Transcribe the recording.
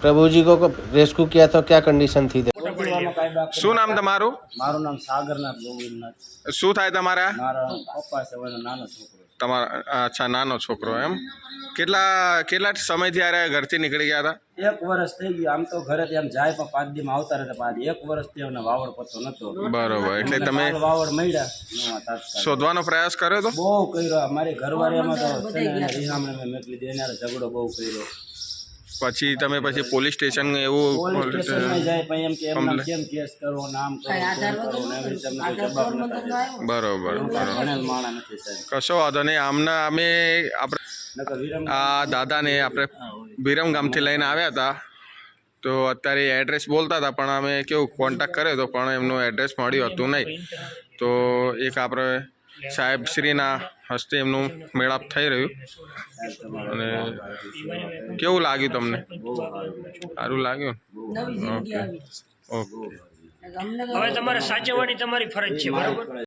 प्रभु जी को रेस्क्यू किया था, क्या कंडीशन थी? શું નામ તમારું? મારું નામ સાગરનાથ ગોવિંદનાથ. શું થાય તમારા? મારા પપ્પા છે, એનો નાનો છોકરો છે. તમારા અચ્છા નાનો છોકરો એમ. કેટલા સમયથી આ ઘરથી નીકળી ગયા હતા? 1 વર્ષ થઈ ગયું. આમ તો ઘરેથી આમ જાય પણ 5 દીમાં આવતા રહેતા. 1 વર્ષથી એમને વાવડ પતો નતો. બરોબર, એટલે તમે વાવડ મળ્યા નવા તાત્કાલિક શોધવાનો પ્રયાસ કર્યો તો? બહુ કર્યો. અમારી ઘરવાળીમાં તો છે ને એને રિહામણે મેં મોકલી દીધી. એના ઝઘડો બહુ કર્યો. પછી તમે પોલીસ સ્ટેશન એવું પોલીસ સ્ટેશનમાં જાય પણ એમ કે એમના કેમ કેસ કરો, નામ કરો, તેમ કરો ને એવી રીતે અમને કોઈ જવાબ નતા દેતા. બરોબર ભણેલ માણસ નથી સાહેબ. કશો વાંધો નહીં. આમના અમે આપણે નકર વિરમ આ દાદાને આપણે વિરમ ગામથી લઈને આવ્યા હતા, તો અત્યારે એડ્રેસ બોલતા હતા પણ અમે કેવું કોન્ટેક્ટ કર્યો હતો પણ એમનું એડ્રેસ મળ્યું હતું નહીં. તો એક આપણે સાહેબશ્રીના હસ્તે એમનું મેળાપ થઈ રહ્યું. અને કેવું લાગ્યું તમને? સારું લાગ્યું? Okay okay. હવે તમારે સાચવવાની તમારી ફરજ છે, બરાબર?